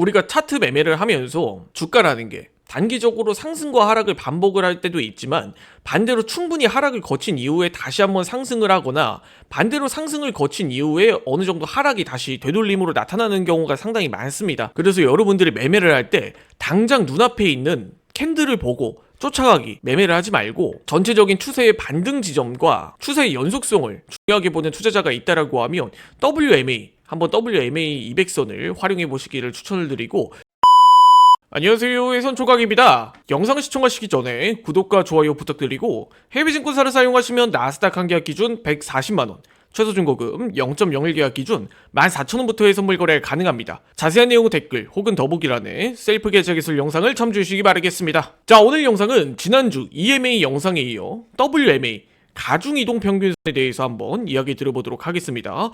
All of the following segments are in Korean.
우리가 차트 매매를 하면서 주가라는 게 단기적으로 상승과 하락을 반복을 할 때도 있지만 반대로 충분히 하락을 거친 이후에 다시 한번 상승을 하거나 반대로 상승을 거친 이후에 어느 정도 하락이 다시 되돌림으로 나타나는 경우가 상당히 많습니다. 그래서 여러분들이 매매를 할 때 당장 눈앞에 있는 캔들을 보고 쫓아가기, 매매를 하지 말고 전체적인 추세의 반등 지점과 추세의 연속성을 중요하게 보는 투자자가 있다라고 하면 WMA, 한번 WMA 200선을 활용해 보시기를 추천을 드리고, 안녕하세요, 해선초각입니다. 영상을 시청하시기 전에 구독과 좋아요 부탁드리고, 해외증권사를 사용하시면 나스닥 한 계약 기준 140만원, 최소 중고금 0.01 계약 기준 14,000원부터 해선물 거래 가능합니다. 자세한 내용은 댓글 혹은 더보기란에 셀프 계좌 개설 영상을 참조해주시기 바라겠습니다. 자, 오늘 영상은 지난주 EMA 영상에 이어 WMA 가중이동평균선에 대해서 한번 이야기 드려보도록 하겠습니다.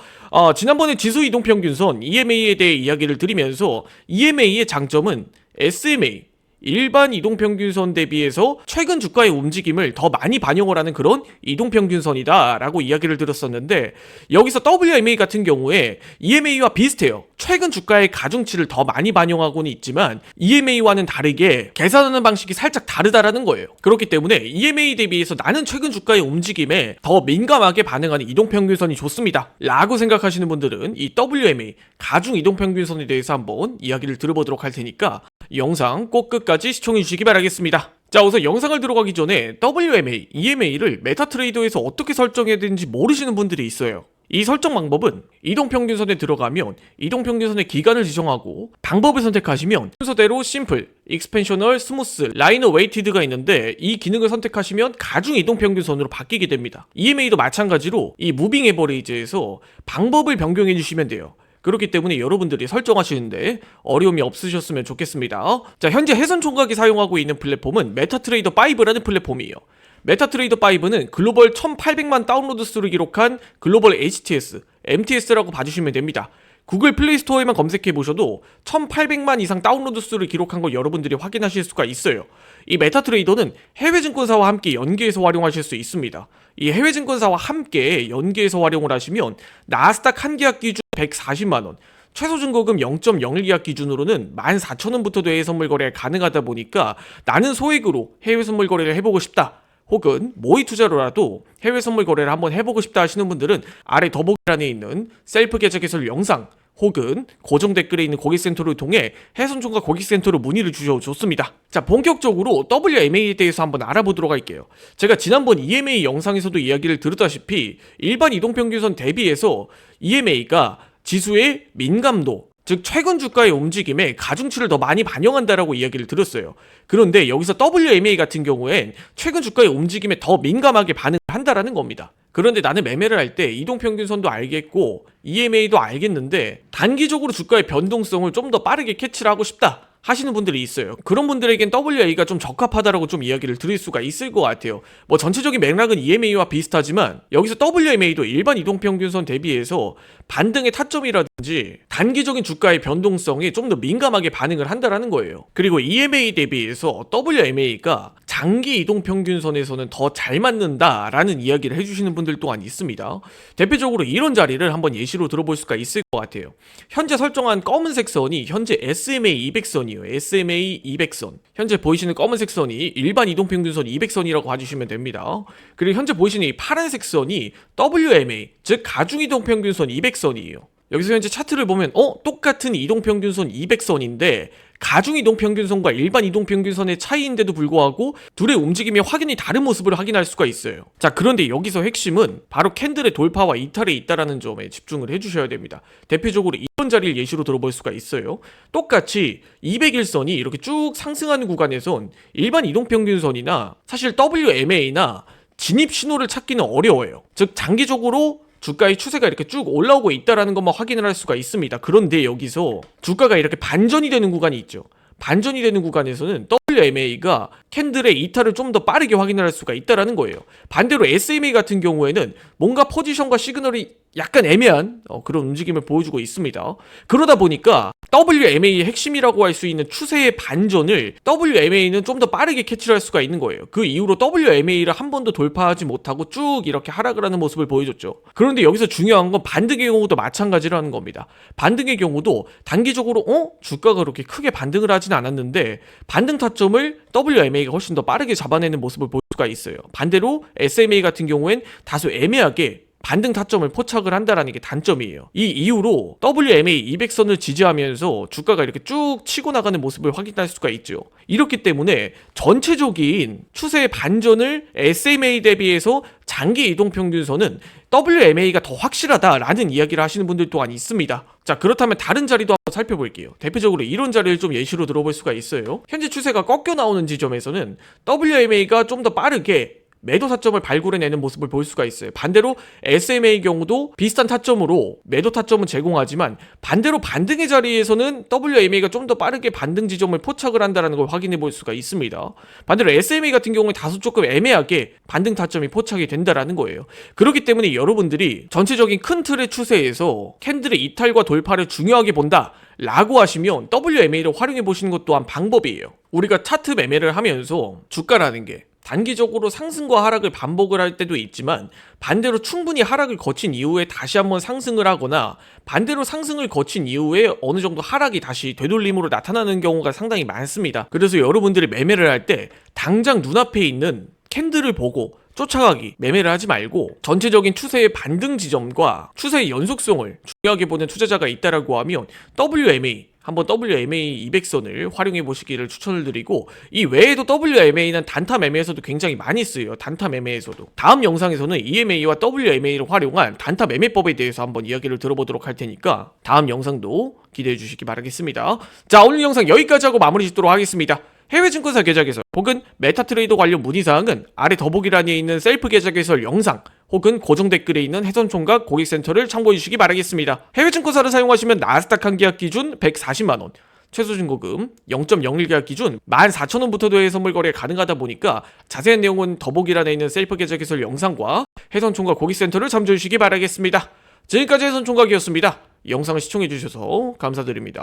지난번에 지수이동평균선 EMA에 대해 이야기를 드리면서 EMA의 장점은 SMA 일반 이동평균선 대비해서 최근 주가의 움직임을 더 많이 반영을 하는 그런 이동평균선이다 라고 이야기를 드렸었는데, 여기서 WMA 같은 경우에 EMA와 비슷해요. 최근 주가의 가중치를 더 많이 반영하고는 있지만 EMA와는 다르게 계산하는 방식이 살짝 다르다라는 거예요. 그렇기 때문에 EMA 대비해서 나는 최근 주가의 움직임에 더 민감하게 반응하는 이동평균선이 좋습니다 라고 생각하시는 분들은 이 WMA 가중 이동평균선에 대해서 한번 이야기를 들어보도록 할 테니까 영상 꼭 끝까지 시청해 주시기 바라겠습니다. 자, 우선 영상을 들어가기 전에 WMA, EMA를 메타트레이더에서 어떻게 설정해야 되는지 모르시는 분들이 있어요. 이 설정 방법은 이동평균선에 들어가면 이동평균선의 기간을 지정하고 방법을 선택하시면 순서대로 심플, 익스펜셔널, 스무스, 라이너 웨이티드가 있는데 이 기능을 선택하시면 가중 이동평균선으로 바뀌게 됩니다. EMA도 마찬가지로 이 무빙 에버리지에서 방법을 변경해 주시면 돼요. 그렇기 때문에 여러분들이 설정하시는데 어려움이 없으셨으면 좋겠습니다. 자, 현재 해선총각이 사용하고 있는 플랫폼은 메타트레이더 5라는 플랫폼이에요. 메타트레이더 5는 글로벌 1800만 다운로드 수를 기록한 글로벌 HTS, MTS라고 봐주시면 됩니다. 구글 플레이스토어에만 검색해 보셔도 1800만 이상 다운로드 수를 기록한 걸 여러분들이 확인하실 수가 있어요. 이 메타트레이더는 해외 증권사와 함께 연계해서 활용하실 수 있습니다. 이 해외 증권사와 함께 연계해서 활용을 하시면 나스닥 한 계약 기준 140만원, 최소 증거금 0.01 계약 기준으로는 14,000원부터도 해외 선물 거래가 가능하다 보니까 나는 소액으로 해외 선물 거래를 해보고 싶다, 혹은 모의 투자로라도 해외 선물 거래를 한번 해보고 싶다 하시는 분들은 아래 더보기란에 있는 셀프 계좌 개설 영상 혹은 고정 댓글에 있는 고객센터를 통해 해선총각 고객센터로 문의를 주셔도 좋습니다. 자, 본격적으로 WMA에 대해서 한번 알아보도록 할게요. 제가 지난번 EMA 영상에서도 이야기를 드렸다시피 일반 이동평균선 대비해서 EMA가 지수의 민감도, 즉 최근 주가의 움직임에 가중치를 더 많이 반영한다라고 이야기를 드렸어요. 그런데 여기서 WMA 같은 경우엔 최근 주가의 움직임에 더 민감하게 반응을 한다라는 겁니다. 그런데 나는 매매를 할 때 이동평균선도 알겠고 EMA도 알겠는데 단기적으로 주가의 변동성을 좀 더 빠르게 캐치를 하고 싶다 하시는 분들이 있어요. 그런 분들에겐 WA가 좀 적합하다라고 좀 이야기를 드릴 수가 있을 것 같아요. 뭐 전체적인 맥락은 EMA와 비슷하지만 여기서 WMA도 일반 이동평균선 대비해서 반등의 타점이라든지 단기적인 주가의 변동성에 좀 더 민감하게 반응을 한다라는 거예요. 그리고 EMA 대비해서 WMA가 장기 이동평균선에서는 더 잘 맞는다라는 이야기를 해주시는 분들 또한 있습니다. 대표적으로 이런 자리를 한번 예시로 들어볼 수가 있을 것 같아요. 현재 설정한 검은색 선이 현재 SMA 200선이에요. SMA 200선. 현재 보이시는 검은색 선이 일반 이동평균선 200선이라고 봐주시면 됩니다. 그리고 현재 보이시는 이 파란색 선이 WMA, 즉 가중이동평균선 200선이에요. 여기서 현재 차트를 보면 똑같은 이동평균선 200선인데 가중이동평균선과 일반 이동평균선의 차이인데도 불구하고 둘의 움직임이 확연히 다른 모습을 확인할 수가 있어요. 자, 그런데 여기서 핵심은 바로 캔들의 돌파와 이탈에 있다라는 점에 집중을 해주셔야 됩니다. 대표적으로 이런 자리를 예시로 들어볼 수가 있어요. 똑같이 200일선이 이렇게 쭉 상승하는 구간에선 일반 이동평균선이나 사실 WMA나 진입 신호를 찾기는 어려워요. 즉 장기적으로 주가의 추세가 이렇게 쭉 올라오고 있다라는 것만 확인을 할 수가 있습니다. 그런데 여기서 주가가 이렇게 반전이 되는 구간이 있죠. 반전이 되는 구간에서는 WMA가 캔들의 이탈을 좀 더 빠르게 확인을 할 수가 있다라는 거예요. 반대로 SMA 같은 경우에는 뭔가 포지션과 시그널이 약간 애매한 그런 움직임을 보여주고 있습니다. 그러다 보니까 WMA의 핵심이라고 할 수 있는 추세의 반전을 WMA는 좀 더 빠르게 캐치를 할 수가 있는 거예요. 그 이후로 WMA를 한 번도 돌파하지 못하고 쭉 이렇게 하락을 하는 모습을 보여줬죠. 그런데 여기서 중요한 건 반등의 경우도 마찬가지라는 겁니다. 반등의 경우도 단기적으로 주가가 그렇게 크게 반등을 하진 않았는데 반등 타점을 WMA가 훨씬 더 빠르게 잡아내는 모습을 볼 수가 있어요. 반대로 SMA 같은 경우엔 다소 애매하게 반등 타점을 포착을 한다라는 게 단점이에요. 이 이후로 WMA 200선을 지지하면서 주가가 이렇게 쭉 치고 나가는 모습을 확인할 수가 있죠. 이렇기 때문에 전체적인 추세의 반전을 SMA 대비해서 장기 이동평균선은 WMA가 더 확실하다라는 이야기를 하시는 분들 또한 있습니다. 자, 그렇다면 다른 자리도 한번 살펴볼게요. 대표적으로 이런 자리를 좀 예시로 들어볼 수가 있어요. 현재 추세가 꺾여 나오는 지점에서는 WMA가 좀 더 빠르게 매도 타점을 발굴해내는 모습을 볼 수가 있어요. 반대로 SMA 경우도 비슷한 타점으로 매도 타점은 제공하지만 반대로 반등의 자리에서는 WMA가 좀 더 빠르게 반등 지점을 포착을 한다는 걸 확인해 볼 수가 있습니다. 반대로 SMA 같은 경우는 다소 조금 애매하게 반등 타점이 포착이 된다라는 거예요. 그렇기 때문에 여러분들이 전체적인 큰 틀의 추세에서 캔들의 이탈과 돌파를 중요하게 본다 라고 하시면 WMA를 활용해 보시는 것 또한 방법이에요. 우리가 차트 매매를 하면서 주가라는 게 단기적으로 상승과 하락을 반복을 할 때도 있지만 반대로 충분히 하락을 거친 이후에 다시 한번 상승을 하거나 반대로 상승을 거친 이후에 어느 정도 하락이 다시 되돌림으로 나타나는 경우가 상당히 많습니다. 그래서 여러분들이 매매를 할 때 당장 눈앞에 있는 캔들을 보고 쫓아가기, 매매를 하지 말고 전체적인 추세의 반등 지점과 추세의 연속성을 중요하게 보는 투자자가 있다라고 하면 WMA, 한번 WMA 200선을 활용해 보시기를 추천을 드리고, 이 외에도 WMA는 단타 매매에서도 굉장히 많이 쓰여요. 단타 매매에서도. 다음 영상에서는 EMA와 WMA를 활용한 단타 매매법에 대해서 한번 이야기를 들어보도록 할 테니까 다음 영상도 기대해 주시기 바라겠습니다. 자, 오늘 영상 여기까지 하고 마무리 짓도록 하겠습니다. 해외 증권사 계좌 개설 혹은 메타트레이더 관련 문의사항은 아래 더보기란에 있는 셀프 계좌 개설 영상 혹은 고정 댓글에 있는 해선총각 고객센터를 참고해 주시기 바라겠습니다. 해외 증권사를 사용하시면 나스닥 한 계약 기준 140만원, 최소 증거금 0.01 계약 기준 14,000원부터 대회 선물 거래 가능하다 보니까 자세한 내용은 더보기란에 있는 셀프 계좌 개설 영상과 해선총각 고객센터를 참조해 주시기 바라겠습니다. 지금까지 해선총각이었습니다. 영상을 시청해 주셔서 감사드립니다.